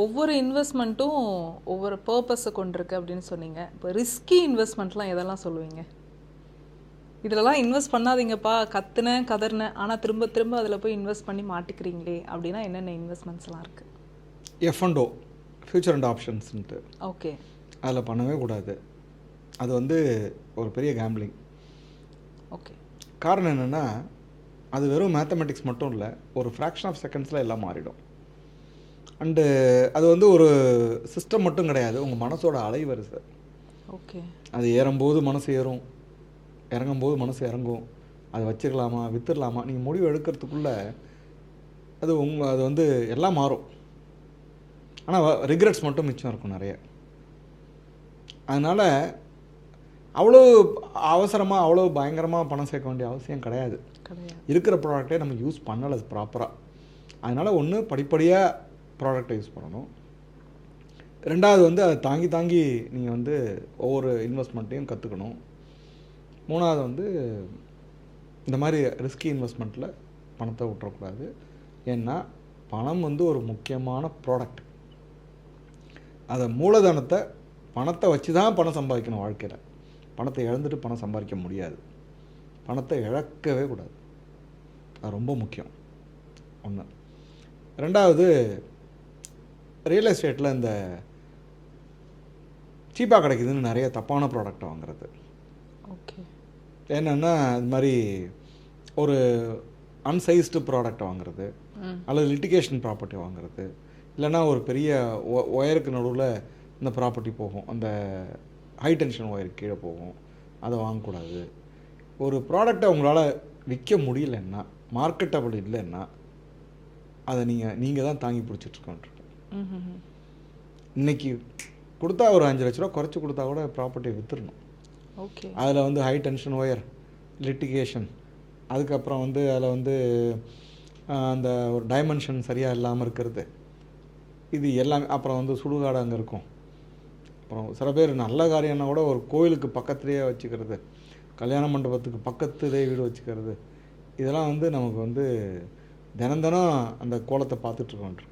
ஒவ்வொரு இன்வெஸ்ட்மெண்ட்டும் ஒவ்வொரு பர்பஸை கொண்டிருக்கு அப்படின்னு சொன்னீங்க. இப்போ ரிஸ்கி இன்வெஸ்ட்மெண்ட்லாம் எதெல்லாம் சொல்லுவீங்க? இதிலலாம் இன்வெஸ்ட் பண்ணாதீங்கப்பா, கத்துனேன் கதறினேன், ஆனால் திரும்ப திரும்ப அதில் போய் இன்வெஸ்ட் பண்ணி மாட்டிக்கிறீங்களே அப்படின்னா என்னென்ன இன்வெஸ்ட்மெண்ட்ஸ்லாம் இருக்குது? எஃப்என்டோ, ஃபியூச்சர் அண்ட் ஆப்ஷன்ஸ்ன்ட்டு, ஓகே, அதில் பண்ணவே கூடாது. அது வந்து ஒரு பெரிய கேம்பிளிங். ஓகே. காரணம் என்னென்னா, அது வெறும் மேத்தமெட்டிக்ஸ் மட்டும் இல்லை, ஒரு ஃப்ராக்ஷன் ஆஃப் செகண்ட்ஸில் எல்லாம் மாறிடும். அண்டு அது வந்து ஒரு சிஸ்டம் மட்டும் கிடையாது, உங்கள் மனசோட அலைவரிசை. ஓகே. அது ஏறும்போது மனசு ஏறும், இறங்கும்போது மனசு இறங்கும். அதை வச்சுக்கலாமா வித்துடலாமா நீங்கள் முடிவு எடுக்கிறதுக்குள்ளே அது வந்து எல்லாம் மாறும். ஆனால் ரிக்ரெட்ஸ் மட்டும் மிச்சம் இருக்கும் நிறைய. அதனால் அவ்வளோ அவசரமாக அவ்வளோ பயங்கரமாக பணம் சேர்க்க வேண்டிய அவசியம் கிடையாது. இருக்கிற ப்ராடக்டே நம்ம யூஸ் பண்ணலை ப்ராப்பராக. அதனால் ஒன்று படிப்படியாக ப்ராடக்டை யூஸ் பண்ணணும். ரெண்டாவது வந்து அதை தாங்கி தாங்கி நீங்கள் வந்து ஒவ்வொரு இன்வெஸ்ட்மெண்ட்டையும் கற்றுக்கணும். மூணாவது வந்து இந்த மாதிரி ரிஸ்கி இன்வெஸ்ட்மெண்ட்டில் பணத்தை விட்டுறக்கூடாது. ஏன்னா பணம் வந்து ஒரு முக்கியமான ப்ராடக்ட். அதை மூலதனத்தை பணத்தை வச்சு தான் பணம் சம்பாதிக்கணும். வாழ்க்கையில் பணத்தை இழந்துட்டு பணம் சம்பாதிக்க முடியாது. பணத்தை இழக்கவே கூடாது. அது ரொம்ப முக்கியம். ஒன்று. ரெண்டாவது, ரியல் எஸ்டேட்டில் இந்த சீப்பாக கிடைக்குதுன்னு நிறைய தப்பான ப்ராடக்டை வாங்குறது. ஓகே. என்னென்னா இது மாதிரி ஒரு அன்சைஸ்டு ப்ராடக்டை வாங்குறது, அல்லது லிட்டிகேஷன் ப்ராப்பர்ட்டி வாங்குறது, இல்லைன்னா ஒரு பெரிய ஒயருக்கு நடுவில் இந்த ப்ராப்பர்ட்டி போகும், அந்த ஹை டென்ஷன் ஒயருக்கு கீழே போகும், அதை வாங்கக்கூடாது. ஒரு ப்ராடக்டை உங்களால் விற்க முடியலன்னா, மார்க்கெட்டபிள் இல்லைன்னா, அதை நீங்கள் தான் தாங்கி பிடிச்சிட்ருக்கோன்ட்டு. இன்றைக்கி கொடுத்தா ஒரு 5 லட்ச ரூபா குறைச்சி கொடுத்தா கூட ப்ராப்பர்ட்டியை விற்றுடணும். ஓகே. அதில் வந்து ஹை டென்ஷன் ஒயர், லிட்டிகேஷன், அதுக்கப்புறம் வந்து அதில் வந்து அந்த ஒரு டைமென்ஷன் சரியாக இல்லாமல் இருக்கிறது, இது எல்லாமே. அப்புறம் வந்து சுடுகாடு அங்கே இருக்கும். அப்புறம் சில பேர் நல்ல காரியம்னா கூட ஒரு கோயிலுக்கு பக்கத்துலேயே வச்சுக்கிறது, கல்யாண மண்டபத்துக்கு பக்கத்துலேயே வீடு வச்சுக்கிறது, இதெல்லாம் வந்து நமக்கு வந்து தினம் அந்த கோலத்தை பார்த்துட்ருக்கோன்ட்ருக்கோம்.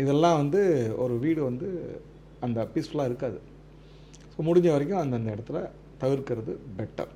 இதெல்லாம் வந்து ஒரு வீடு வந்து அந்த பீஸ்ஃபுல்லாக இருக்காது. ஸோ முடிஞ்ச வரைக்கும் அந்தந்த இடத்துல தவிர்க்கிறது பெட்டர்.